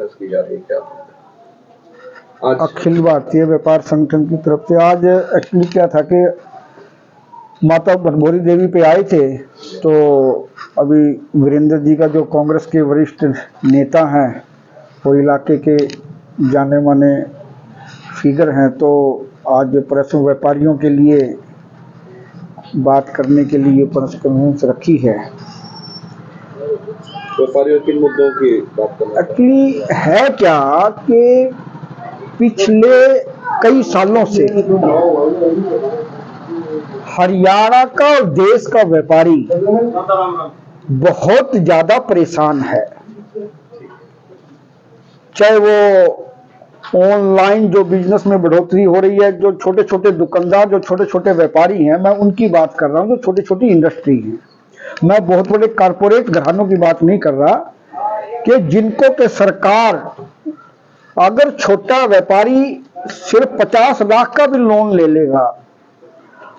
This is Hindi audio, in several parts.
बहस की जा रही है, क्या आज अखिल भारतीय व्यापार संगठन की तरफ से आज एक्चुअली क्या था कि माता बनभोरी देवी पे आए थे, तो अभी वीरेंद्र जी का जो कांग्रेस के वरिष्ठ नेता हैं, वो इलाके के जाने माने फिगर हैं, तो आज प्रेस व्यापारियों के लिए बात करने के लिए प्रेस कॉन्फ्रेंस रखी है। व्यापारियों किन मुद्दों की बात करना है? एक्चुअली है क्या कि पिछले कई सालों से हरियाणा का और देश का व्यापारी बहुत ज्यादा परेशान है। चाहे वो ऑनलाइन जो बिजनेस में बढ़ोतरी हो रही है, जो छोटे छोटे दुकानदार, जो छोटे छोटे व्यापारी हैं, मैं उनकी बात कर रहा हूं, जो छोटी छोटी इंडस्ट्री है। मैं बहुत बड़े कारपोरेट घरानों की बात नहीं कर रहा कि जिनको के सरकार अगर छोटा व्यापारी सिर्फ 50 लाख का भी लोन ले लेगा,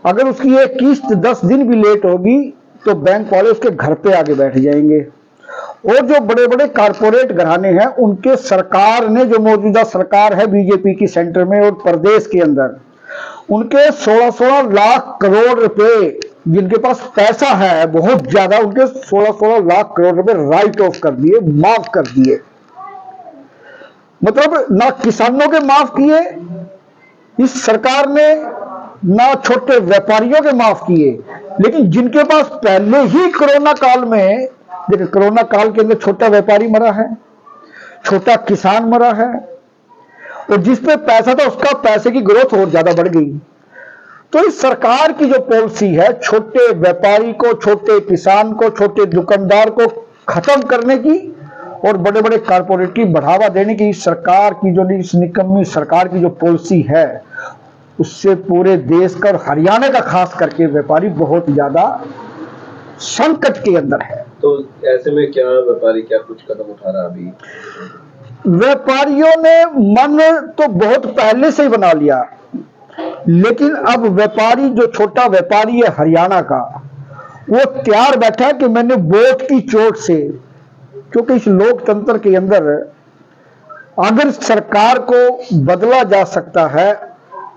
अगर उसकी एक किस्त 10 दिन भी लेट होगी तो बैंक वाले उसके घर पे आके बैठ जाएंगे। और जो बड़े बड़े कारपोरेट घराने हैं, उनके सरकार ने, जो मौजूदा सरकार है बीजेपी की सेंटर में और प्रदेश के अंदर, उनके 16-16 लाख करोड़ रुपए, जिनके पास पैसा है बहुत ज्यादा, उनके 16-16 लाख करोड़ रुपए राइट ऑफ कर दिए, माफ कर दिए। मतलब ना किसानों के माफ किए इस सरकार ने, ना छोटे व्यापारियों के माफ किए, लेकिन जिनके पास पहले ही कोरोना काल में, देखिए कोरोना काल के अंदर छोटा व्यापारी मरा है, छोटा किसान मरा है, और जिस पे पैसा था उसका पैसे की ग्रोथ और ज्यादा बढ़ गई। तो इस सरकार की जो पॉलिसी है, छोटे व्यापारी को, छोटे किसान को, छोटे दुकानदार को खत्म करने की और बड़े बड़े कारपोरेट की बढ़ावा देने की, इस सरकार की जो, इस निकम्मी सरकार की जो पॉलिसी है, उससे पूरे देश का और हरियाणा का खास करके व्यापारी बहुत ज्यादा संकट के अंदर है। तो ऐसे में क्या व्यापारी क्या कुछ कदम उठा रहा है अभी? व्यापारियों ने मन तो बहुत पहले से ही बना लिया, लेकिन अब व्यापारी, जो छोटा व्यापारी है हरियाणा का, वो तैयार बैठा है कि मैंने वोट की चोट से, क्योंकि इस लोकतंत्र के अंदर अगर सरकार को बदला जा सकता है,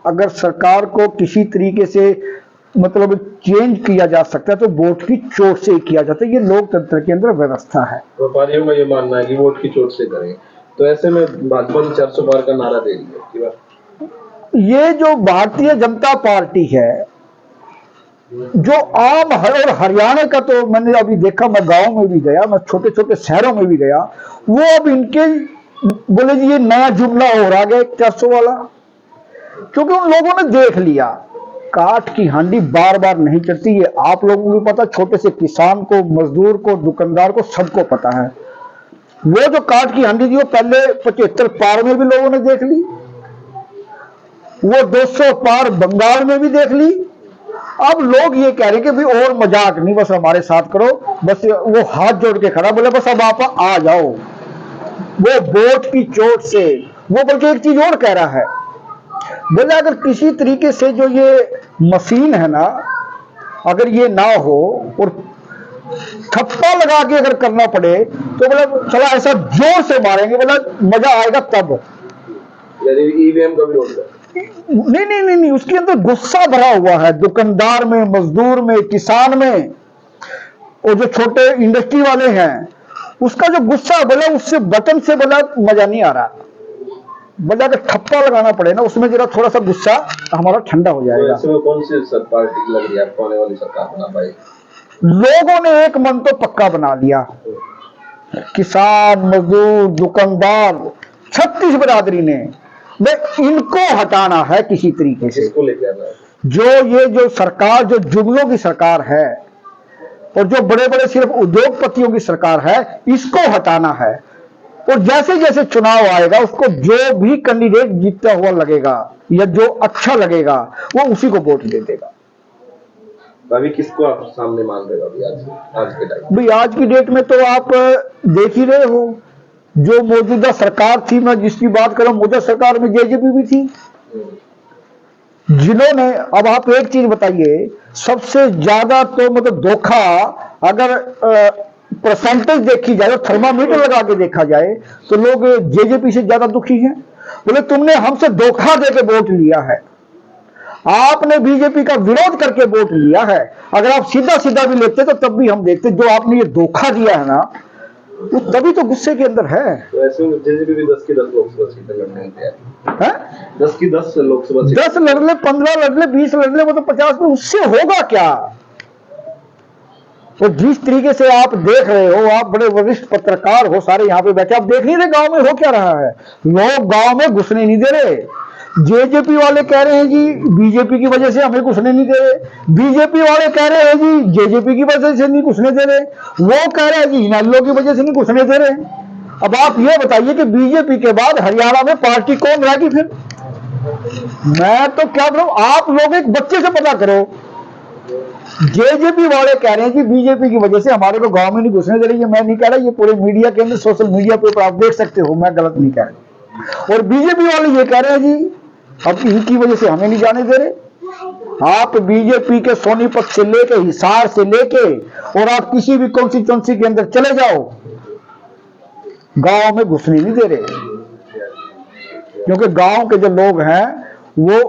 अगर सरकार को किसी तरीके से मतलब चेंज किया जा सकता है, तो वोट की चोट से ही किया जाता है। ये लोकतंत्र के अंदर व्यवस्था है। व्यापारियों का ये मानना है कि वोट की चोट से करें, तो ऐसे में भाजपा 400 पार का नारा दे रही है कि बात। ये जो भारतीय जनता पार्टी है, जो आम और हरियाणा का, तो मैंने अभी देखा, मैं गांव में भी गया, मैं छोटे छोटे शहरों में भी गया, वो अब इनके बोले जी ये नया जुमला हो रहा है 400 वाला, क्योंकि उन लोगों ने देख लिया काठ की हांडी बार बार नहीं चढ़ती। ये आप लोगों को भी पता, छोटे से किसान को, मजदूर को, दुकानदार को, सबको पता है। वो जो काठ की हांडी थी, वो पहले 75 पार में भी लोगों ने देख ली, वो 200 पार बंगाल में भी देख ली। अब लोग ये कह रहे हैं कि भाई और मजाक नहीं, बस हमारे साथ करो। बस वो हाथ जोड़ के खड़ा, बोले बस अब आप आ जाओ। वो वोट की चोट से, वो बल्कि एक चीज और कह रहा है, बोले अगर किसी तरीके से जो ये मशीन है ना, अगर ये ना हो और ठप्पा लगा के अगर करना पड़े, तो बोले चला ऐसा जोर से मारेंगे, बोला मजा आएगा तब। यानी ईवीएम का विरोध है? नहीं नहीं नहीं नहीं, उसके अंदर गुस्सा भरा हुआ है, दुकानदार में, मजदूर में, किसान में, और जो छोटे इंडस्ट्री वाले हैं, उसका जो गुस्सा बोला, उससे बटन से बोला मजा नहीं आ रहा, बोला अगर ठप्पा लगाना पड़े ना, उसमें जरा थोड़ा सा गुस्सा हमारा ठंडा हो जाएगा। तो कौन सी पार्टी लग रही है आपको आने वाली सरकार बना पाएगी? लोगों ने एक मन तो पक्का बना लिया, किसान, मजदूर, दुकानदार, 36 बिरादरी ने, इनको हटाना है किसी तरीके से। इसको लेकर आना है। जो सरकार, जो जुमलों की सरकार है और जो बड़े बड़े सिर्फ उद्योगपतियों की सरकार है, इसको हटाना है। और जैसे जैसे चुनाव आएगा, उसको जो भी कैंडिडेट जीतता हुआ लगेगा या जो अच्छा लगेगा, वो उसी को वोट दे देगा। अभी किसको आप सामने मान रहे हो अभी आज के टाइम? भाई आज की डेट में तो आप देख ही रहे हो, जो मौजूदा सरकार थी, मैं जिसकी बात कर रहा हूं, मौजूदा सरकार में जेजेपी भी थी, जिन्होंने, अब आप एक चीज बताइए, सबसे ज्यादा तो मतलब धोखा अगर परसेंटेज देखी जाए, थर्मामीटर लगा के देखा जाए, तो लोग जेजेपी से ज्यादा दुखी हैं। बोले तुमने हमसे धोखा देके वोट लिया है, आपने बीजेपी का विरोध करके वोट लिया है। अगर आप सीधा सीधा भी लेते तो तब भी हम देखते, जो आपने ये धोखा दिया है ना, वो तभी तो गुस्से के अंदर है। तो ऐसे में जेजेपी भी 10 की 10 लोकसभा सीटें लड़ने की तैयारी हैं? 10 की 10 लोकसभा 10 लड़ ले, 15 लड़ ले, 20 लड़ ले, वो तो 50 में, उससे होगा क्या? तो जिस तरीके से आप देख रहे हो, आप बड़े वरिष्ठ पत्रकार हो, सारे यहाँ पे बैठे, आप देख नहीं रहे गांव में हो क्या रहा है। लोग गांव में घुसने नहीं दे रहे। जेजेपी वाले कह रहे हैं जी बीजेपी की वजह से हमें घुसने नहीं दे रहे, बीजेपी वाले कह रहे हैं जी जेजेपी की वजह से नहीं घुसने दे रहे, वो कह रहे हैं जी इनेलो की वजह से नहीं घुसने दे रहे। अब आप ये बताइए कि बीजेपी के बाद हरियाणा में पार्टी कौन रहेगी फिर? मैं तो क्या करूं, आप लोग एक बच्चे से पता करो। जेजेपी वाले कह रहे हैं कि बीजेपी की वजह से हमारे को गांव में नहीं घुसने दे रही है। मैं नहीं कह रहा, ये पूरे मीडिया के अंदर, सोशल मीडिया पे आप देख सकते हो, मैं गलत नहीं कह रहा। और बीजेपी वाले ये कह रहे हैं जी अब इनकी वजह से हमें नहीं जाने दे रहे। आप बीजेपी के सोनीपत से लेके, हिसार से लेके, और आप किसी भी कॉन्स्टिट्यूंसी के अंदर चले जाओ, गांव में घुसने नहीं दे रहे। क्योंकि गांव के जो लोग हैं वो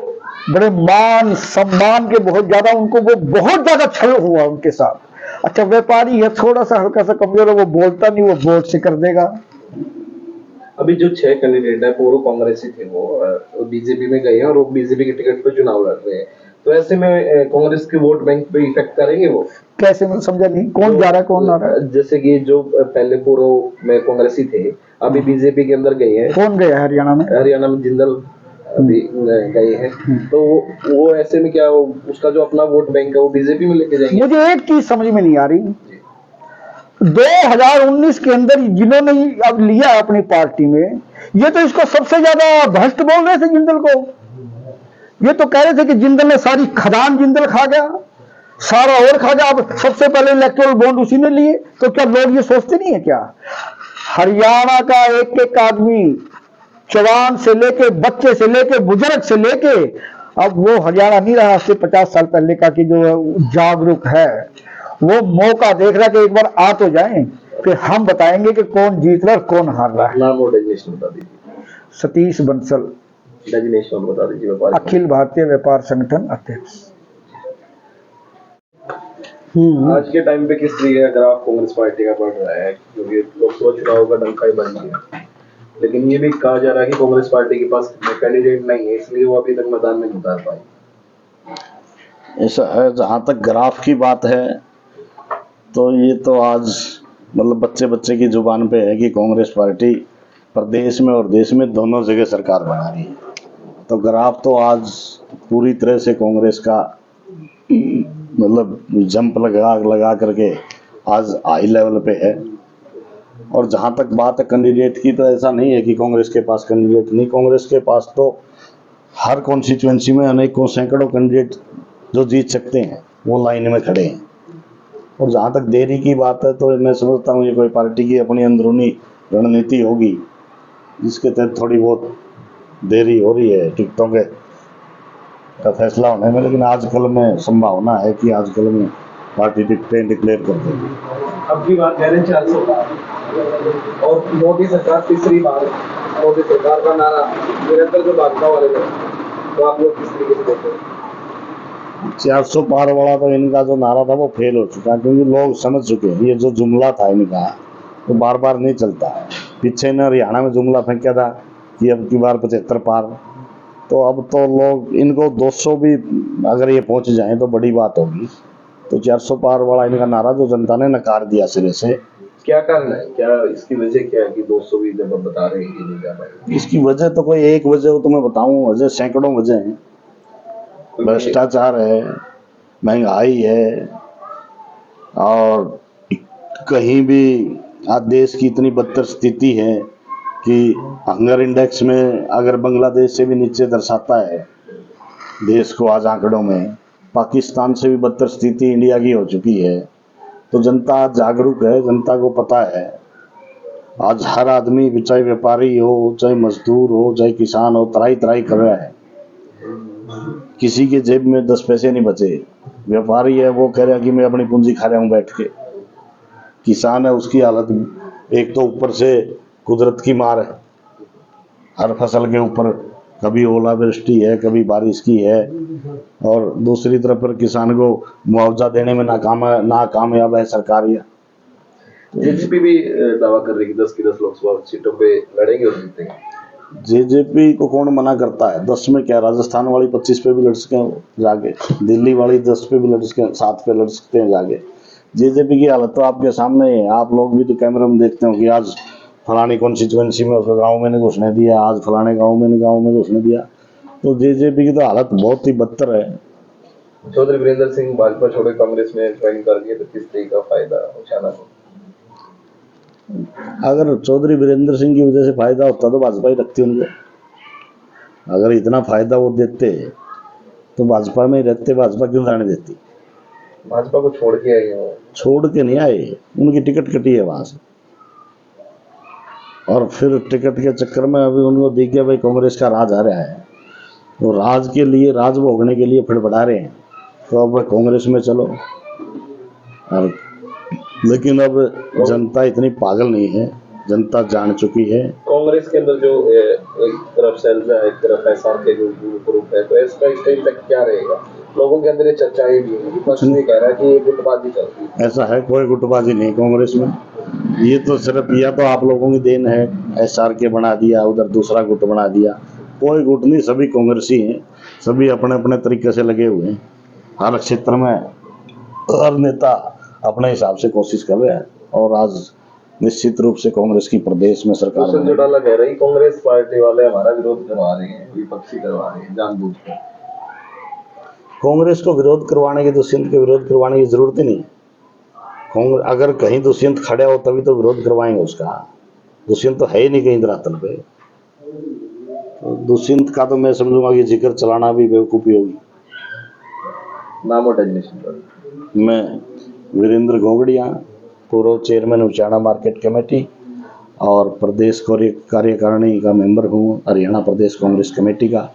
बड़े मान सम्मान के बहुत ज्यादा, उनको वो बहुत ज्यादा छल हुआ उनके साथ। अच्छा व्यापारी है, थोड़ा सा हल्का सा कमजोर है, वो बोलता नहीं, वो वोट से कर देगा। अभी जो 6 कैंडिडेट है पूर्व कांग्रेसी थे, वो बीजेपी में गए हैं और वो बीजेपी के टिकट पर चुनाव लड़ रहे हैं। तो ऐसे में कांग्रेस के वोट बैंक पे इफेक्ट करेंगे वो? कैसे, मैं समझा नहीं, कौन जा रहा है कौन आ रहा है? जैसे कि जो पहले पूर्व में कांग्रेसी थे अभी बीजेपी के अंदर गए हैं। कौन गया हरियाणा में? हरियाणा में जिंदल अभी गए हैं। तो वो ऐसे में क्या उसका जो अपना वोट बैंक है वो बीजेपी में लेके जाएंगे? मुझे एक चीज समझ में नहीं आ रही, 2019 के अंदर जिन्होंने अब लिया अपनी पार्टी में, ये तो इसको सबसे ज्यादा भ्रष्ट बोल रहे थे जिंदल को। ये तो कह रहे थे कि जिंदल ने सारी खदान जिंदल खा गया, सारा और खा गया। अब सबसे पहले इलेक्टोरल बॉन्ड उसी ने लिए। तो क्या लोग ये सोचते नहीं है क्या? हरियाणा का एक एक आदमी, जवान से लेके, बच्चे से लेके, बुजुर्ग से लेके, अब वो हरियाणा नहीं रहा से 50 साल पहले का कि जो जागरूक है, वो मौका देख रहा है कि एक बार आ तो जाएं, फिर हम बताएंगे कि कौन जीत रहा है और कौन हार रहा है। नाम और डेजिग्नेशन बता दीजिए। सतीश बंसल, डेजिग्नेशन बता दीजिए। व्यापारी, अखिल भारतीय व्यापार संगठन अध्यक्ष। आज के टाइम पे किस तरीके का ग्राफ कांग्रेस पार्टी का बढ़ रहा है? क्योंकि लोकसभा चुनाव का डंका ही बढ़ गया, लेकिन ये भी कहा जा रहा है कि कांग्रेस पार्टी के पास कैंडिडेट नहीं है, इसलिए वो अभी तक मैदान में नहीं उतार पाई। ऐसा है, जहाँ तक ग्राफ की बात है तो ये तो आज मतलब बच्चे बच्चे की जुबान पे है कि कांग्रेस पार्टी प्रदेश में और देश में दोनों जगह सरकार बना रही है। तो ग्राफ तो आज पूरी तरह से कांग्रेस का मतलब जंप लगा करके आज हाई लेवल पे है। और जहाँ तक बात है कैंडिडेट की, तो ऐसा नहीं है कि कांग्रेस के पास कैंडिडेट नहीं, कांग्रेस के पास तो हर कॉन्स्टिट्यूएंसी में अनेकों सैकड़ों कैंडिडेट जो जीत सकते हैं वो लाइन में खड़े हैं। और जहाँ तक देरी की बात है तो मैं समझता हूँ ये कोई पार्टी की अपनी अंदरूनी रणनीति होगी जिसके तहत थोड़ी बहुत देरी हो रही है टिकटों के का फैसला होने में। लेकिन आजकल में संभावना है कि आजकल में पार्टी टिकटें डिक्लेयर कर देगी। अब की बात कह रहे हैं 400 पार और मोदी सरकार तीसरी बार, मोदी सरकार का नारा निरंतर जो भाजपा वाले लोग, तो आप लोग किस तरीके से देखते हैं? 400 पार वाला तो इनका जो नारा था वो फेल हो चुका, क्योंकि लोग समझ चुके हैं ये जो जुमला था इनका तो बार बार नहीं चलता है। पीछे ने हरियाणा में जुमला फेंका था कि अब की बार 75 पार, तो अब तो लोग इनको 200 भी अगर ये पहुंच जाए तो बड़ी बात होगी। तो 400 पार वाला इनका नारा जो जनता ने नकार दिया सिरे से। क्या कारण है, क्या इसकी वजह क्या है कि 200 भी जब बता रहे हैं कि नहीं जा पाएंगे? इसकी वजह तो कोई एक वजह हो तो मैं बताऊं, वजह सैकड़ों वजह हैं। भ्रष्टाचार है, महंगाई है, और कहीं भी आज देश की इतनी बदतर स्थिति है कि हंगर इंडेक्स में अगर बांग्लादेश से भी नीचे दर्शाता है देश को आज आंकड़ों में, पाकिस्तान से भी बदतर स्थिति इंडिया की हो चुकी है। तो जनता जागरूक है, जनता को पता है। आज हर आदमी, चाहे व्यापारी हो, चाहे मजदूर हो, चाहे किसान हो, त्राही त्राही कर रहा है। किसी के जेब में 10 पैसे नहीं बचे। व्यापारी है वो कह रहा है कि मैं अपनी पूंजी खा रहा हूँ बैठ के, किसान है उसकी हालत, एक तो ऊपर से कुदरत की मार है, हर फसल के ऊपर कभी ओलावृष्टि है, कभी बारिश की है, और दूसरी तरफ पर किसान को मुआवजा देने में नाकामयाब है सरकार। या जेजेपी भी दावा कर रही है कि 10 की 10 लोकसभा सीटों पे लड़ेंगे और जीतेंगे। जेजेपी को कौन मना करता है? 10 में क्या, राजस्थान वाली 25 पे भी लड़ सकते हैं जाके, दिल्ली वाली 10 पे भी लड़ सकते हैं, 7 पे लड़ सकते हैं जाके। जेजेपी की हालत तो आपके सामने है, आप लोग भी तो कैमरे में देखते हो कि आज फलानी कॉन्स्टिट्यूएंसी में उसको गाँव में ने घुसने दिया, आज फलाने गाँव में घुसने दिया। तो जेजेपी की तो हालत बहुत ही बदतर है। चौधरी वीरेंद्र सिंह भाजपा छोड़े कांग्रेस में ज्वाइन कर दिए तो किस तरह का फायदा उठाना को? अगर चौधरी वीरेंद्र सिंह की वजह से फायदा होता तो भाजपा ही रखती उनको। अगर इतना फायदा वो देते तो भाजपा में ही रहते, भाजपा क्यों जाने देती? भाजपा को छोड़ के आए हो? छोड़ के नहीं आए, उनकी टिकट कटी है वहां से, और फिर टिकट के चक्कर में अभी उनको देख गया भाई कांग्रेस का राज आ रहा है, तो राज के लिए, राज भोगने के लिए फड़फड़ा रहे हैं, तो अब कांग्रेस में चलो। और लेकिन अब जनता इतनी पागल नहीं है, जनता जान चुकी है। कांग्रेस के अंदर जो एक तरफ शैलजा है, एक तरफ एसआर के जो ग्रुप है, तो इसका इस टाइम तक क्या रहेगा? लोगों के अंदर ये चर्चाएं भी हैं, विपक्ष भी कह रहा है कि ये गुटबाजी चल रही है। ऐसा है, कोई गुटबाजी नहीं कांग्रेस में। ये तो सिर्फ, या तो आप लोगों की देन है, एसआर के बना दिया, उधर दूसरा गुट बना दिया। कोई गुट नहीं, सभी कांग्रेसी हैं, सभी अपने अपने तरीके से लगे हुए हैं। हर क्षेत्र में हर नेता अपने हिसाब से कोशिश कर रहे हैं, और आज निश्चित रूप से कांग्रेस की प्रदेश में सरकार भूषण चौटाला कह रही कांग्रेस पार्टी वाले हमारा विरोध करवा रहे हैं, विपक्षी करवा रहे हैं जानबूझकर। कांग्रेस को विरोध करवाने की, दुष्यंत के विरोध करवाने की जरूरत ही नहीं है। अगर कहीं दुष्यंत खड़ा हो तभी तो विरोध करवाएंगे उसका। दुष्यंत तो है ही नहीं कहीं धरातल पे, तो दुष्यंत का तो मैं समझूंगा कि जिक्र चलाना भी बेवकूफ़ी होगी। नाम और डेजिग्नेशन पर मैं वीरेंद्र घोंगड़िया, पूर्व चेयरमैन उचाना मार्केट कमेटी और प्रदेश कार्यकारिणी का मेंबर हूँ, हरियाणा प्रदेश कांग्रेस कमेटी का।